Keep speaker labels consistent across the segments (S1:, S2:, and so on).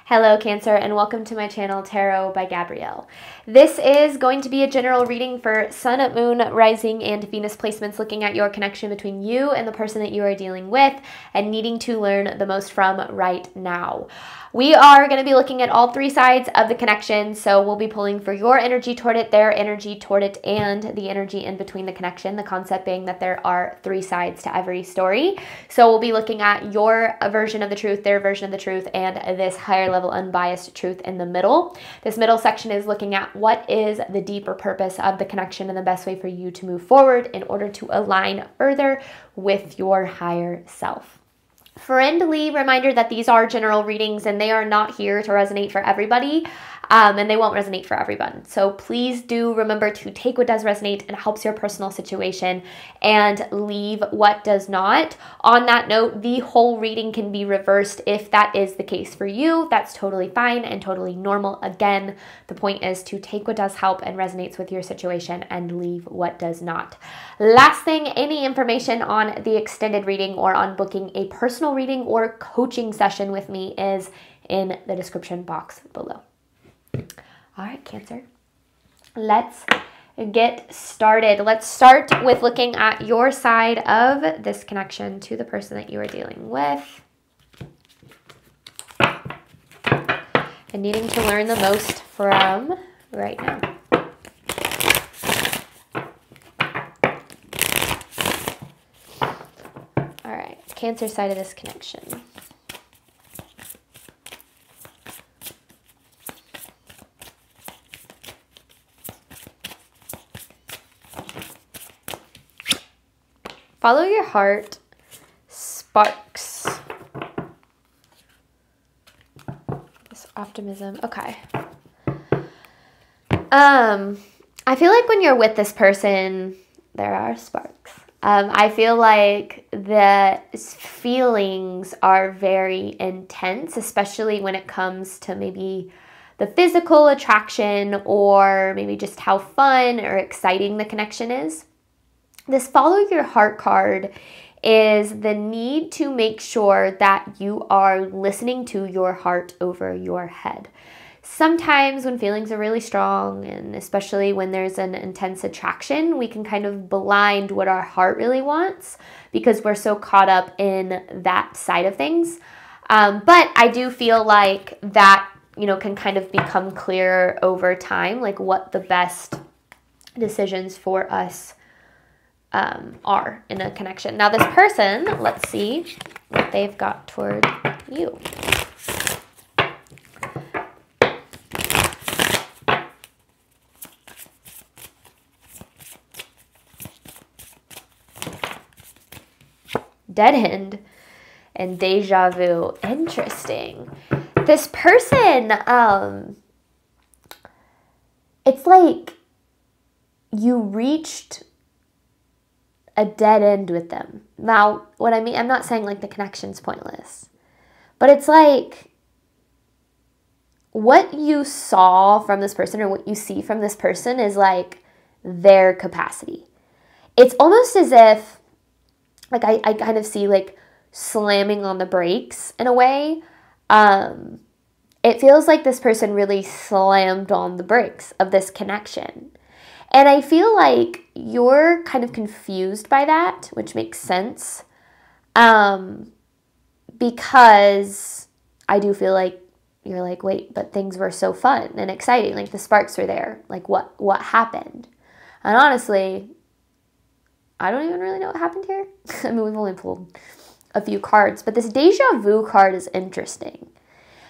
S1: Hello Cancer, and welcome to my channel Tarot by Gabrielle. This is going to be a general reading for Sun, Moon, Rising, and Venus placements, looking at your connection between you and the person that you are dealing with and needing to learn the most from right now. We are going to be looking at all three sides of the connection, so we'll be pulling for your energy toward it, their energy toward it, and the energy in between the connection, the concept being that there are three sides to every story. So we'll be looking at your version of the truth, their version of the truth, and this higher level unbiased truth in the middle. This middle section is looking at what is the deeper purpose of the connection and the best way for you to move forward in order to align further with your higher self. Friendly reminder that these are general readings and they are not here to resonate for everybody, and they won't resonate for everyone. So please do remember to take what does resonate and helps your personal situation and leave what does not. On that note, the whole reading can be reversed if that is the case for you. That's totally fine and totally normal. Again, the point is to take what does help and resonates with your situation and leave what does not. Last thing, any information on the extended reading or on booking a personal reading or coaching session with me is in the description box below. All right, Cancer, let's get started. Let's start with looking at your side of this connection to the person that you are dealing with and needing to learn the most from right now. All right, Cancer side of this connection. Follow your heart, sparks. This optimism. Okay. I feel like when you're with this person, there are sparks. I feel like the feelings are very intense, especially when it comes to maybe the physical attraction or maybe just how fun or exciting the connection is. This follow your heart card is the need to make sure that you are listening to your heart over your head. Sometimes when feelings are really strong, and especially when there's an intense attraction, we can kind of blind what our heart really wants because we're so caught up in that side of things. But I do feel like that, can kind of become clearer over time, like what the best decisions for us are in a connection. Now this person, let's see what they've got toward you. Dead end and deja vu. Interesting. This person, it's like you reached a dead end with them. Now, what I mean, I'm not saying like the connection's pointless, but it's like what you saw from this person or what you see from this person is like their capacity. It's almost as if, like I kind of see like slamming on the brakes in a way. It feels like this person really slammed on the brakes of this connection. And I feel like you're kind of confused by that, which makes sense, because I do feel like you're like, wait, but things were so fun and exciting. Like the sparks were there. Like what happened? And honestly, I don't even really know what happened here. I mean, we've only pulled a few cards, but this deja vu card is interesting.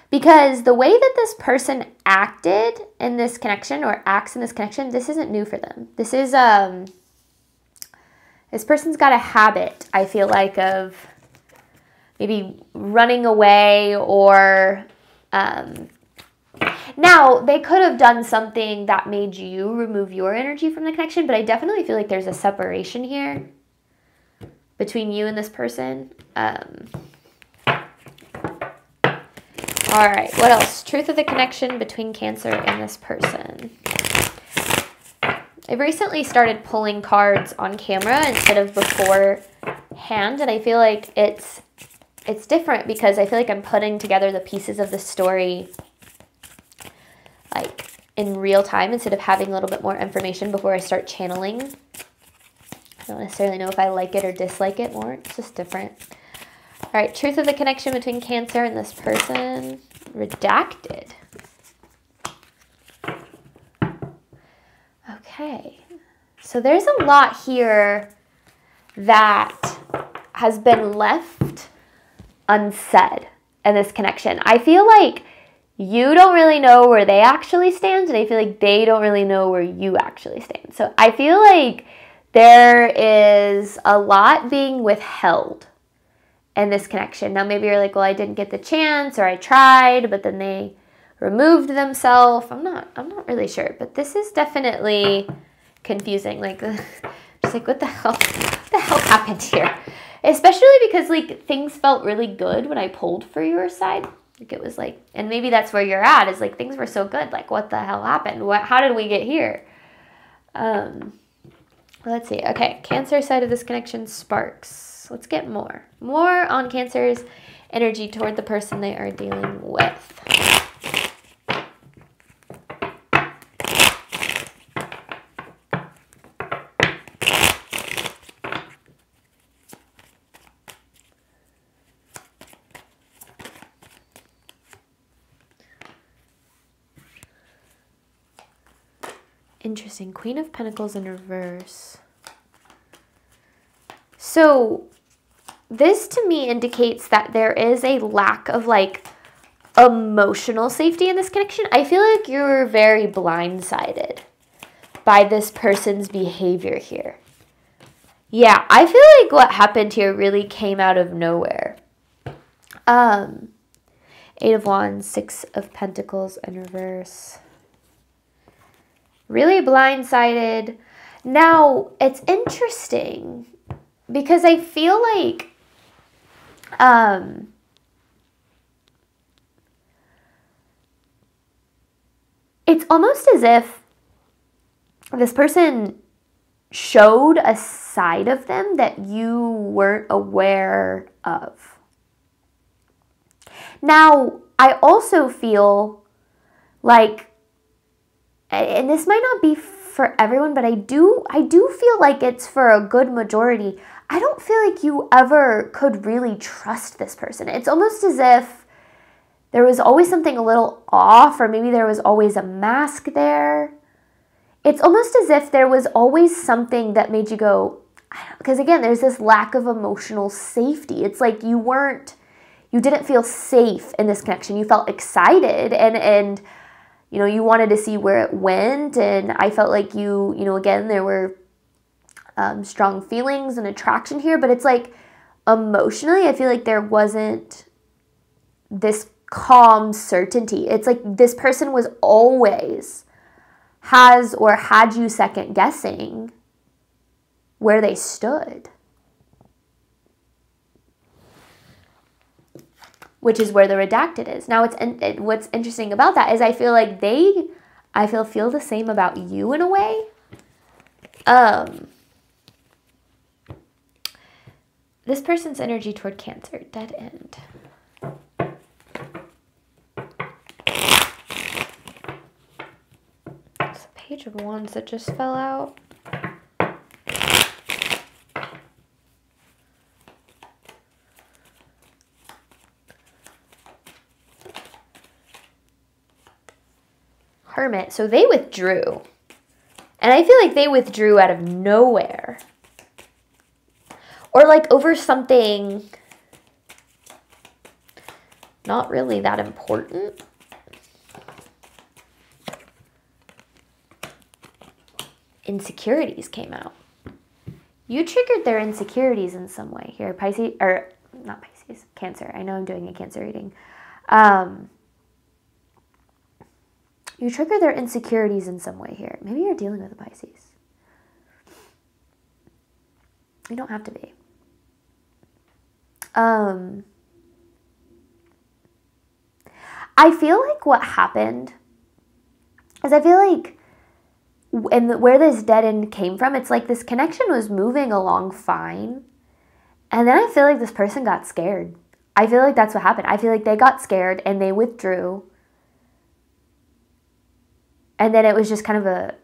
S1: Because the way that this person acted in this connection or acts in this connection, this isn't new for them. This is, this person's got a habit, I feel like, of maybe running away or, now they could have done something that made you remove your energy from the connection, but I definitely feel like there's a separation here between you and this person. All right, what else? Truth of the connection between Cancer and this person. I've recently started pulling cards on camera instead of beforehand, and I feel like it's it's different because I feel like I'm putting together the pieces of the story like in real time instead of having a little bit more information before I start channeling. I don't necessarily know if I like it or dislike it more. It's just different. All right, truth of the connection between Cancer and this person. Redacted. Okay. So there's a lot here that has been left unsaid in this connection. I feel like you don't really know where they actually stand, and I feel like they don't really know where you actually stand. So I feel like there is a lot being withheld in this connection. Now maybe you're like, well, I didn't get the chance, or I tried, but then they removed themselves. I'm not really sure, but this is definitely confusing. Like, just like, what the hell happened here? Especially because like things felt really good when I pulled for your side. Like it was like, and maybe that's where you're at, is like things were so good. Like, what the hell happened? How did we get here? Let's see. Okay, Cancer side of this connection, sparks. Let's get more on Cancer's energy toward the person they are dealing with. Interesting. Queen of Pentacles in reverse. So this to me indicates that there is a lack of like emotional safety in this connection. I feel like you're very blindsided by this person's behavior here. Yeah, I feel like what happened here really came out of nowhere. Eight of Wands, Six of Pentacles in reverse. Really blindsided. Now, it's interesting because I feel like it's almost as if this person showed a side of them that you weren't aware of. Now, I also feel like, and this might not be for everyone, but I do feel like it's for a good majority. I don't feel like you ever could really trust this person. It's almost as if there was always something a little off, or maybe there was always a mask there. It's almost as if there was always something that made you go, because again, there's this lack of emotional safety. It's like you didn't feel safe in this connection. You felt excited and you know, you wanted to see where it went, and I felt like you know, again, there were strong feelings and attraction here, but it's like emotionally, I feel like there wasn't this calm certainty. It's like this person was always had you second guessing where they stood. Which is where the redacted is. Now, what's interesting about that is I feel like feel the same about you in a way. This person's energy toward Cancer, dead end. It's a Page of Wands that just fell out. Hermit. So they withdrew. And I feel like they withdrew out of nowhere. Or like over something not really that important. Insecurities came out. You triggered their insecurities in some way here. Pisces, or not Pisces, Cancer. I know I'm doing a Cancer reading. You trigger their insecurities in some way here. Maybe you're dealing with a Pisces. You don't have to be. I feel like what happened is I feel like where this dead end came from, it's like this connection was moving along fine. And then I feel like this person got scared. I feel like that's what happened. I feel like they got scared and they withdrew. And then it was just kind of a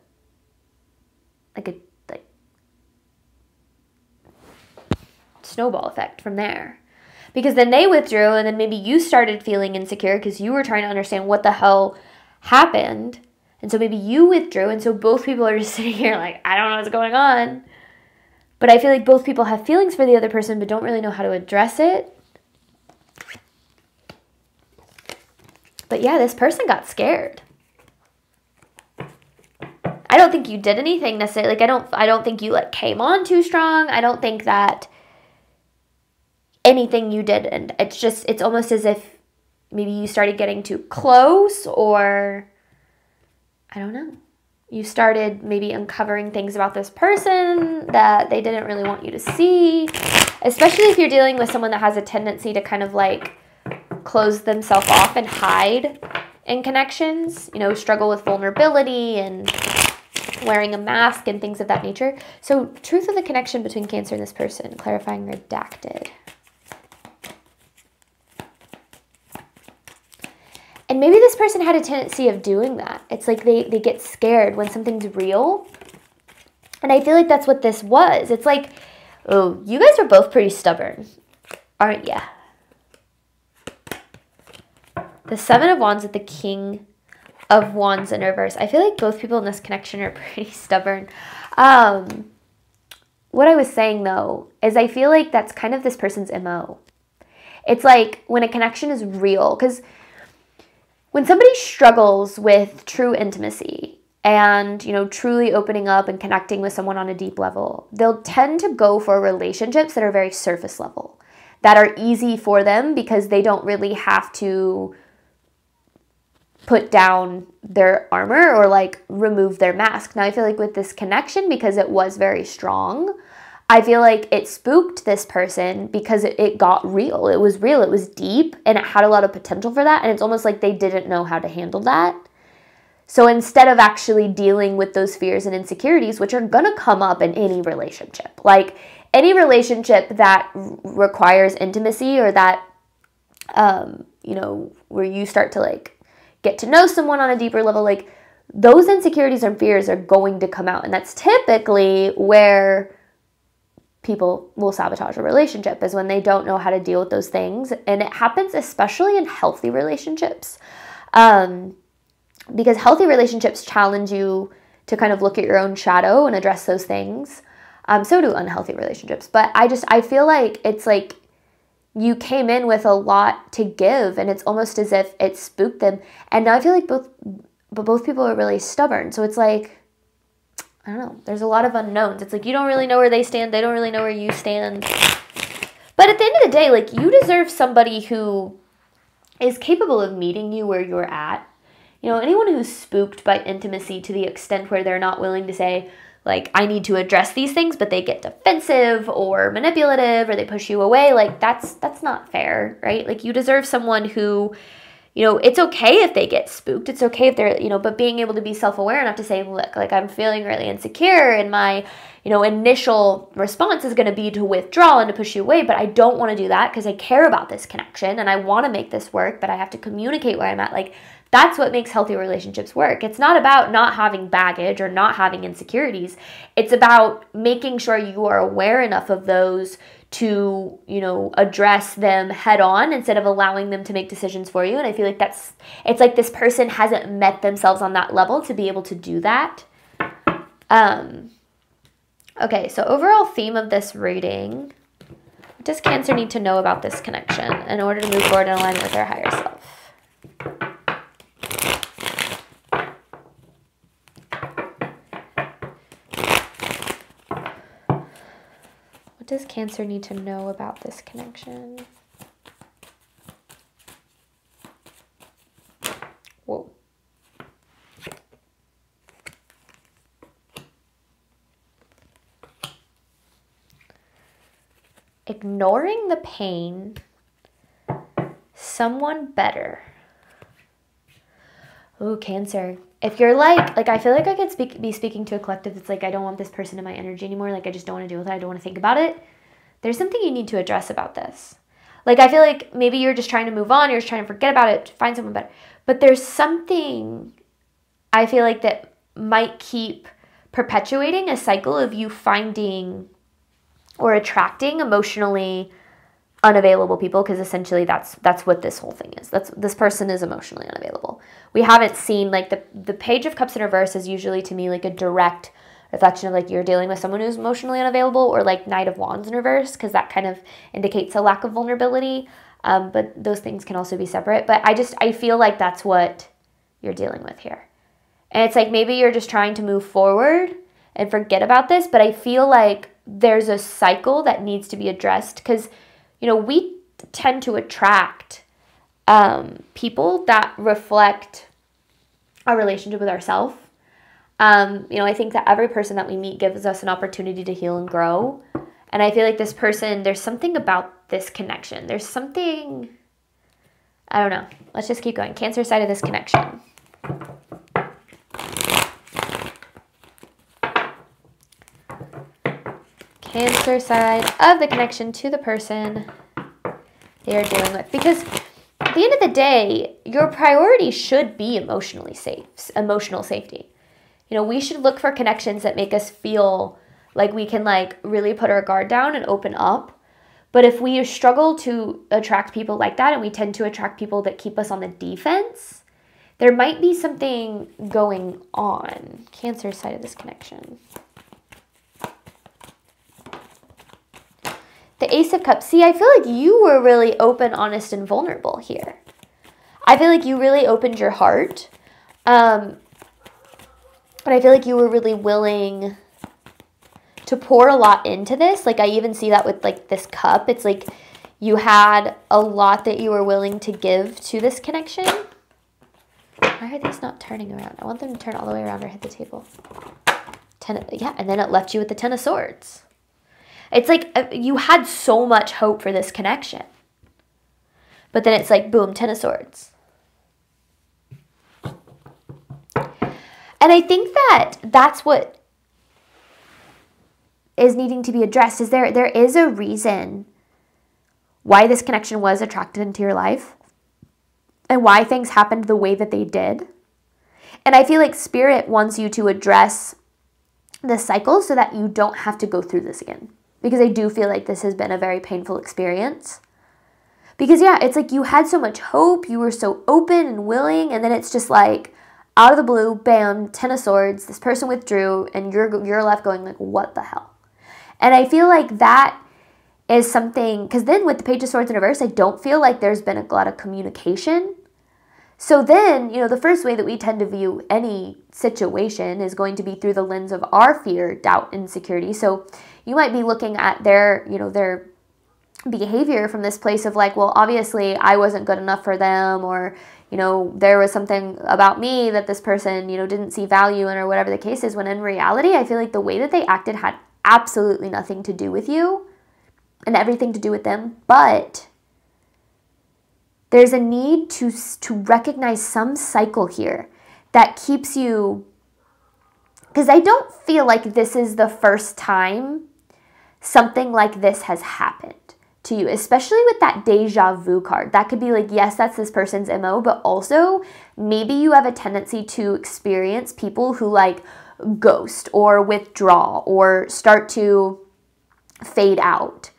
S1: snowball effect from there. Because then they withdrew, and then maybe you started feeling insecure because you were trying to understand what the hell happened. And so maybe you withdrew, and so both people are just sitting here like, I don't know what's going on. But I feel like both people have feelings for the other person but don't really know how to address it. But yeah, this person got scared. I don't think you did anything necessarily. Like, I don't think you like came on too strong. I don't think that anything you did, and it's almost as if maybe you started getting too close, or I don't know. You started maybe uncovering things about this person that they didn't really want you to see, especially if you're dealing with someone that has a tendency to kind of like close themselves off and hide in connections, you know, struggle with vulnerability and wearing a mask and things of that nature. So truth of the connection between Cancer and this person, clarifying redacted. And maybe this person had a tendency of doing that. It's like they get scared when something's real. And I feel like that's what this was. It's like, oh, you guys are both pretty stubborn, aren't ya? The Seven of Wands with the King of Wands in reverse. I feel like both people in this connection are pretty stubborn. What I was saying, though, is I feel like that's kind of this person's MO. It's like when a connection is real, because when somebody struggles with true intimacy and, you know, truly opening up and connecting with someone on a deep level, they'll tend to go for relationships that are very surface level, that are easy for them because they don't really have to put down their armor or like remove their mask. Now, I feel like with this connection, because it was very strong, I feel like it spooked this person because it got real. It was real. It was deep, and it had a lot of potential for that. And it's almost like they didn't know how to handle that. So instead of actually dealing with those fears and insecurities, which are going to come up in any relationship, like any relationship that requires intimacy or that, you know, where you start to like get to know someone on a deeper level, like those insecurities and fears are going to come out. And that's typically where people will sabotage a relationship, is when they don't know how to deal with those things. And it happens especially in healthy relationships, because healthy relationships challenge you to kind of look at your own shadow and address those things. So do unhealthy relationships. But I feel like it's like you came in with a lot to give, and it's almost as if it spooked them. And now I feel like both people are really stubborn. So it's like, I don't know. There's a lot of unknowns. It's like you don't really know where they stand. They don't really know where you stand. But at the end of the day, like, you deserve somebody who is capable of meeting you where you're at. You know, anyone who's spooked by intimacy to the extent where they're not willing to say, like, I need to address these things, but they get defensive or manipulative or they push you away, like, that's not fair, right? Like, you deserve someone who, you know, it's okay if they get spooked. It's okay if they're, you know, but being able to be self-aware enough to say, look, like, I'm feeling really insecure, and my, you know, initial response is going to be to withdraw and to push you away, but I don't want to do that because I care about this connection and I want to make this work, but I have to communicate where I'm at. Like, that's what makes healthy relationships work. It's not about not having baggage or not having insecurities. It's about making sure you are aware enough of those to, you know, address them head on instead of allowing them to make decisions for you. And I feel like it's like this person hasn't met themselves on that level to be able to do that. Okay, so overall theme of this reading: what does Cancer need to know about this connection in order to move forward in alignment with their higher self? What does Cancer need to know about this connection? Whoa. Ignoring the pain, someone better. Ooh, Cancer. If you're like I feel like I could be speaking to a collective that's like, I don't want this person in my energy anymore. Like, I just don't want to deal with it. I don't want to think about it. There's something you need to address about this. Like, I feel like maybe you're just trying to move on. You're just trying to forget about it, find someone better. But there's something I feel like that might keep perpetuating a cycle of you finding or attracting emotionally unavailable people, because essentially that's what this whole thing is. This person is emotionally unavailable. We haven't seen, like, the Page of Cups in reverse is usually to me like a direct reflection of like you're dealing with someone who's emotionally unavailable, or like Knight of Wands in reverse, because that kind of indicates a lack of vulnerability. But those things can also be separate. But I feel like that's what you're dealing with here. And it's like maybe you're just trying to move forward and forget about this, but I feel like there's a cycle that needs to be addressed, because, you know, we tend to attract people that reflect our relationship with ourselves. You know, I think that every person that we meet gives us an opportunity to heal and grow. And I feel like this person, there's something about this connection. There's something, I don't know. Let's just keep going. Cancer side of this connection. Cancer side of the connection to the person they are dealing with. Because at the end of the day, your priority should be emotional safety. You know, we should look for connections that make us feel like we can like really put our guard down and open up. But if we struggle to attract people like that, and we tend to attract people that keep us on the defense, there might be something going on. Cancer side of this connection. The Ace of Cups. See, I feel like you were really open, honest, and vulnerable here. I feel like you really opened your heart. But I feel like you were really willing to pour a lot into this. Like, I even see that with like this cup. It's like you had a lot that you were willing to give to this connection. Why are these not turning around? I want them to turn all the way around or hit the table. Yeah, and then it left you with the Ten of Swords. It's like you had so much hope for this connection. But then it's like, boom, Ten of Swords. And I think that that's what is needing to be addressed. Is there is a reason why this connection was attracted into your life and why things happened the way that they did. And I feel like Spirit wants you to address the cycle so that you don't have to go through this again. Because I do feel like this has been a very painful experience. Because, yeah, it's like you had so much hope, you were so open and willing, and then it's just like, out of the blue, bam, Ten of Swords, this person withdrew, and you're left going like, what the hell? And I feel like that is something, because then with the Page of Swords in reverse, I don't feel like there's been a lot of communication. So then, you know, the first way that we tend to view any situation is going to be through the lens of our fear, doubt, insecurity. So you might be looking at their, you know, their behavior from this place of like, well, obviously I wasn't good enough for them, or, you know, there was something about me that this person, you know, didn't see value in, or whatever the case is, when in reality, I feel like the way that they acted had absolutely nothing to do with you and everything to do with them. But there's a need to recognize some cycle here that keeps you, because I don't feel like this is the first time something like this has happened to you, especially with that deja vu card. That could be like, yes, that's this person's MO, but also maybe you have a tendency to experience people who like ghost or withdraw or start to fade out.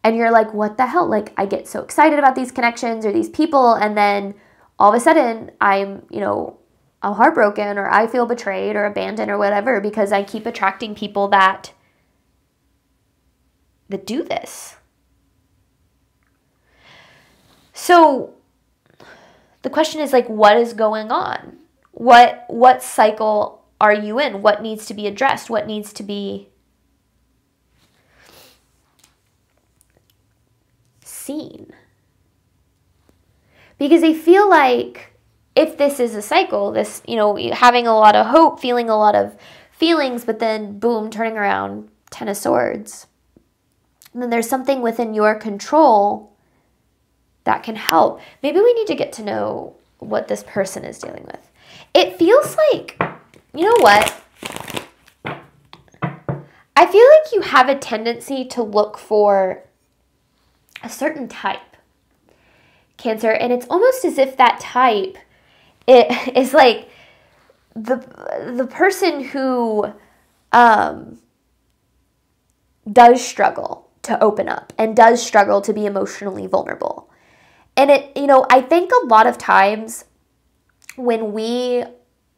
S1: And you're like, what the hell? Like, I get so excited about these connections or these people, and then all of a sudden I'm, you know, I'm heartbroken, or I feel betrayed or abandoned or whatever, because I keep attracting people that do this. So the question is like, what is going on? What cycle are you in? What needs to be addressed? What needs to be seen? Because I feel like if this is a cycle, this, you know, having a lot of hope, feeling a lot of feelings, but then boom, turning around, Ten of Swords. And then there's something within your control that can help. Maybe we need to get to know what this person is dealing with. It feels like, you know what? I feel like you have a tendency to look for a certain type Cancer, and it's almost as if that type, it is like the person who does struggle to open up and does struggle to be emotionally vulnerable. And I think a lot of times when we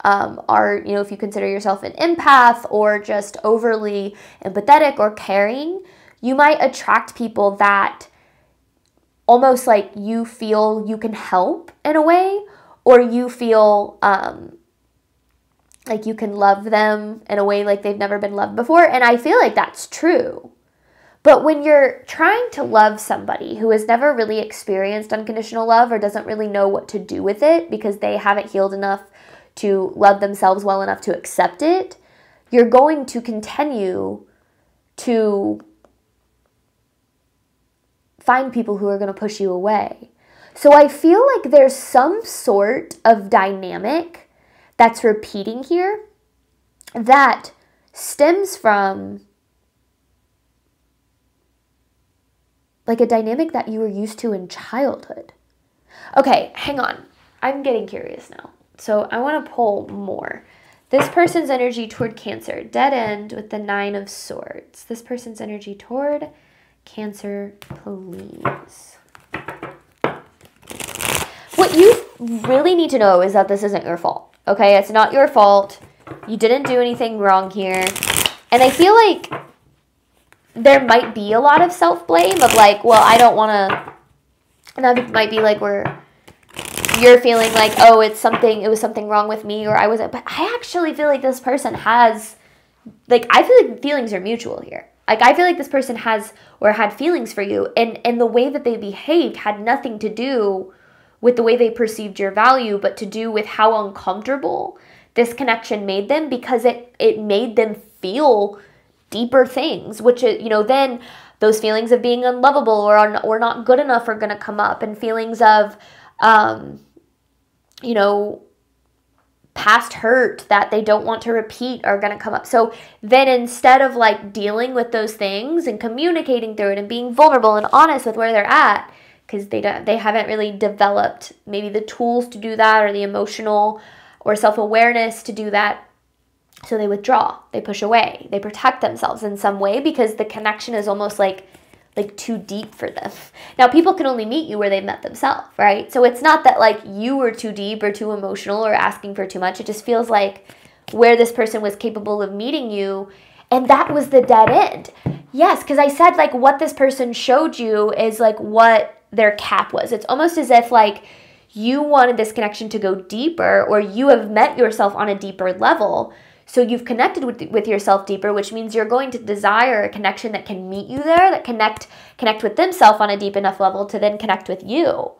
S1: are, if you consider yourself an empath or just overly empathetic or caring, you might attract people that almost like you feel you can help in a way, or you feel like you can love them in a way like they've never been loved before. And I feel like that's true. But when you're trying to love somebody who has never really experienced unconditional love or doesn't really know what to do with it because they haven't healed enough to love themselves well enough to accept it, you're going to continue to find people who are going to push you away. So I feel like there's some sort of dynamic that's repeating here that stems from like a dynamic that you were used to in childhood. Okay, hang on. I'm getting curious now. So I want to pull more. This person's energy toward Cancer. Dead end with the 9 of Swords. This person's energy toward Cancer, please. What you really need to know is that this isn't your fault. Okay, it's not your fault. You didn't do anything wrong here. And I feel like there might be a lot of self-blame of like, well, I don't want to, and that might be like where you're feeling like, oh, it was something wrong with me, or I wasn't, but I actually feel like this person has, like, I feel like feelings are mutual here. Like, I feel like this person has or had feelings for you, and the way that they behaved had nothing to do with the way they perceived your value, but to do with how uncomfortable this connection made them, because it made them feel deeper things, which, then those feelings of being unlovable or not good enough are going to come up, and feelings of, past hurt that they don't want to repeat are going to come up. So then instead of like dealing with those things and communicating through it and being vulnerable and honest with where they're at, because they haven't really developed maybe the tools to do that or the emotional or self-awareness to do that, so they withdraw, they push away, they protect themselves in some way because the connection is almost like too deep for them. Now, people can only meet you where they've met themselves, right? So it's not that like you were too deep or too emotional or asking for too much. It just feels like where this person was capable of meeting you, and that was the dead end. Yes, because I said like what this person showed you is like what their cap was. It's almost as if like you wanted this connection to go deeper, or you have met yourself on a deeper level. So you've connected with yourself deeper, which means you're going to desire a connection that can meet you there, that connect with themselves on a deep enough level to then connect with you.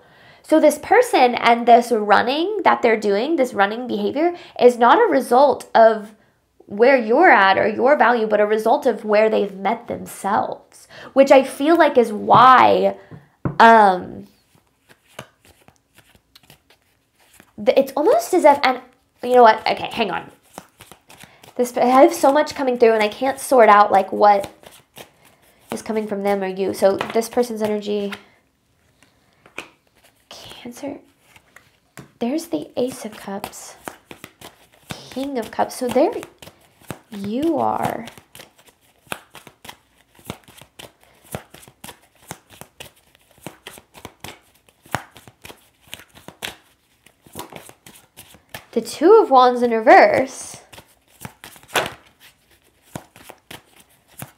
S1: So this person and this running that they're doing, this running behavior, is not a result of where you're at or your value, but a result of where they've met themselves, which I feel like is why it's almost as if, and you know what? Okay, hang on. I have so much coming through and I can't sort out like what is coming from them or you. So this person's energy, Cancer, there's the Ace of Cups, King of Cups. So there you are. The Two of Wands in reverse.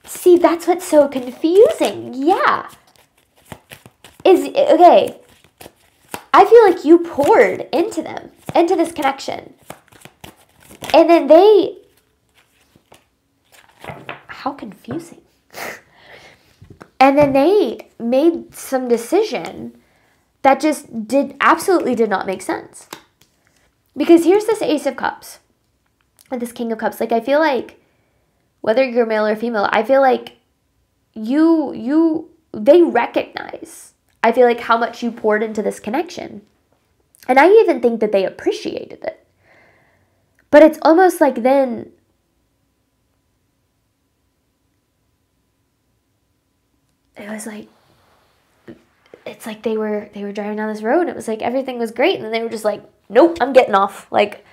S1: See, that's what's so confusing. Yeah. Okay. I feel like you poured into them, into this connection. And then how confusing. And then they made some decision that just absolutely did not make sense. Because here's this Ace of Cups and this King of Cups. Like, I feel like whether you're male or female, I feel like they recognize, I feel like, how much you poured into this connection. And I even think that they appreciated it. But it's almost like then it was like, it's like they were driving down this road and it was like everything was great, and then they were just like, nope, I'm getting off. Like,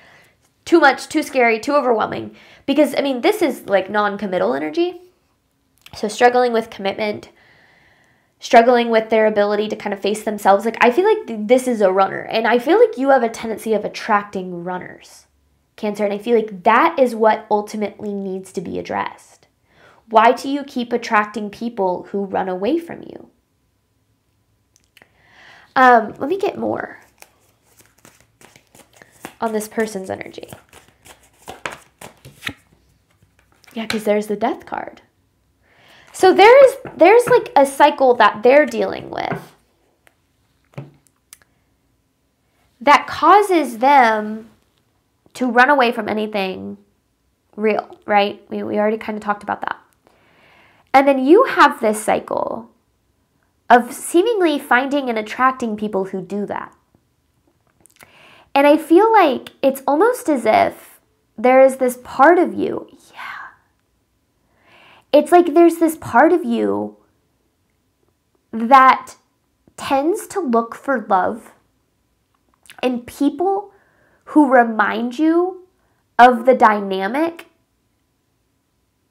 S1: too much, too scary, too overwhelming. Because, I mean, this is like non-committal energy. So struggling with commitment, struggling with their ability to kind of face themselves. Like, I feel like this is a runner, and I feel like you have a tendency of attracting runners, Cancer, and I feel like that is what ultimately needs to be addressed. Why do you keep attracting people who run away from you? Let me get more on this person's energy. Yeah, because there's the Death card. So there's like a cycle that they're dealing with that causes them to run away from anything real, right? We already kind of talked about that. And then you have this cycle of seemingly finding and attracting people who do that. And I feel like it's almost as if there is this part of you, it's like there's this part of you that tends to look for love in people who remind you of the dynamic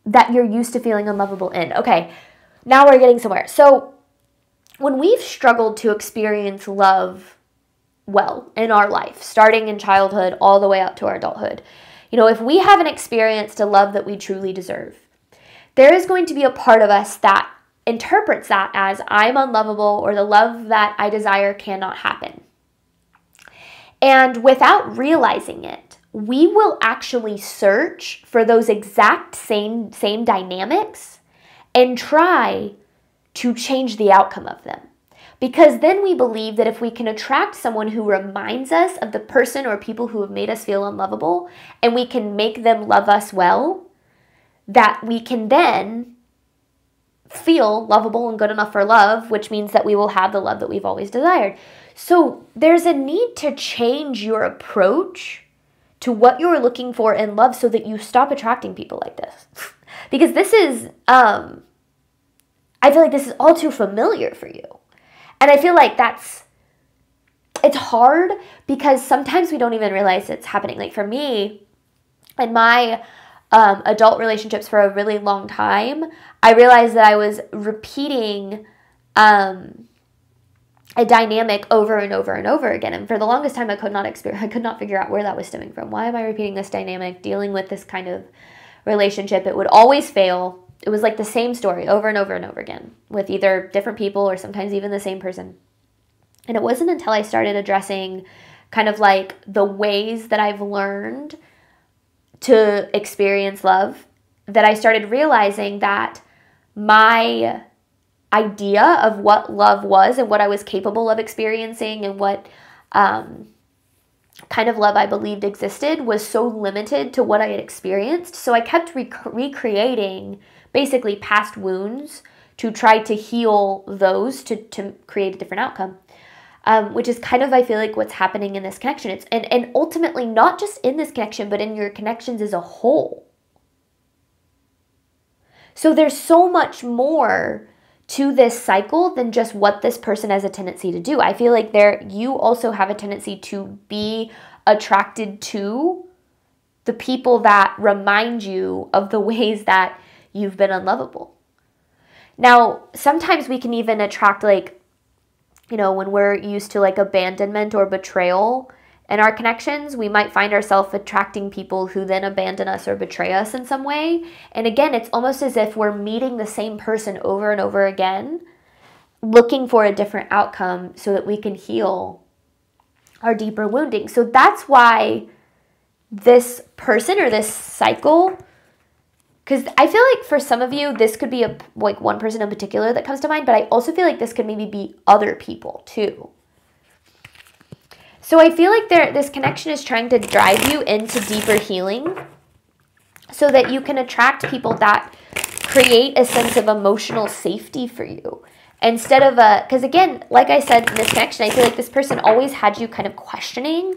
S1: that you're used to feeling unlovable in. Okay, now we're getting somewhere. So when we've struggled to experience love well in our life, starting in childhood all the way up to our adulthood, if we haven't experienced a love that we truly deserve, there is going to be a part of us that interprets that as I'm unlovable, or the love that I desire cannot happen. And without realizing it, we will actually search for those exact same dynamics and try to change the outcome of them. Because then we believe that if we can attract someone who reminds us of the person or people who have made us feel unlovable, and we can make them love us well, that we can then feel lovable and good enough for love, which means that we will have the love that we've always desired. So there's a need to change your approach to what you're looking for in love so that you stop attracting people like this. Because this is, I feel like this is all too familiar for you. And I feel like it's hard because sometimes we don't even realize it's happening. Like for me, in my adult relationships for a really long time, I realized that I was repeating a dynamic over and over and over again. And for the longest time, I could not figure out where that was stemming from. Why am I repeating this dynamic, dealing with this kind of relationship? It would always fail. It was like the same story over and over and over again with either different people or sometimes even the same person. And it wasn't until I started addressing kind of like the ways that I've learned to experience love that I started realizing that my idea of what love was and what I was capable of experiencing and what kind of love I believed existed was so limited to what I had experienced. So I kept recreating basically past wounds to try to heal those to create a different outcome. Which is kind of, I feel like, what's happening in this connection. It's and ultimately not just in this connection, but in your connections as a whole. So there's so much more to this cycle than just what this person has a tendency to do. I feel like you also have a tendency to be attracted to the people that remind you of the ways that you've been unlovable. Now, sometimes we can even attract when we're used to like abandonment or betrayal in our connections, we might find ourselves attracting people who then abandon us or betray us in some way. And again, it's almost as if we're meeting the same person over and over again, looking for a different outcome so that we can heal our deeper wounding. So that's why this person or this cycle, because I feel like for some of you, this could be one person in particular that comes to mind, but I also feel like this could maybe be other people too. So I feel like this connection is trying to drive you into deeper healing so that you can attract people that create a sense of emotional safety for you. Instead of because again, like I said in this connection, I feel like this person always had you kind of questioning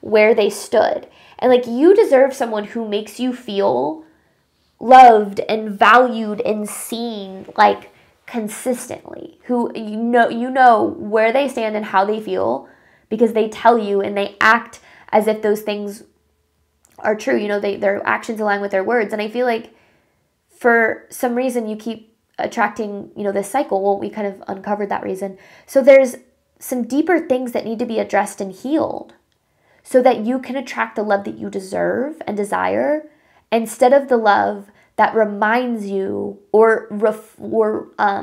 S1: where they stood. And like you deserve someone who makes you feel loved and valued and seen, like consistently, who you know where they stand and how they feel because they tell you and they act as if those things are true. You know, their actions align with their words. And I feel like for some reason you keep attracting, you know, this cycle. Well, we kind of uncovered that reason. So there's some deeper things that need to be addressed and healed so that you can attract the love that you deserve and desire instead of the love that reminds you or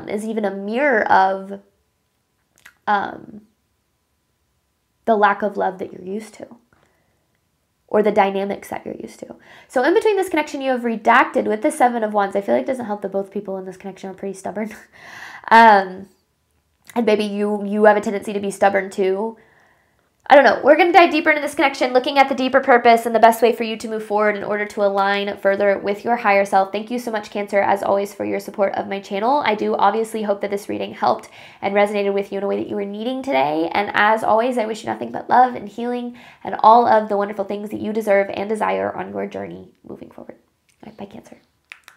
S1: is even a mirror of the lack of love that you're used to or the dynamics that you're used to. So in between this connection, you have redacted with the Seven of Wands. I feel like it doesn't help that both people in this connection are pretty stubborn. And maybe you have a tendency to be stubborn too. I don't know. We're going to dive deeper into this connection, looking at the deeper purpose and the best way for you to move forward in order to align further with your higher self. Thank you so much, Cancer, as always, for your support of my channel. I do obviously hope that this reading helped and resonated with you in a way that you were needing today. And as always, I wish you nothing but love and healing and all of the wonderful things that you deserve and desire on your journey moving forward. All right, bye, Cancer.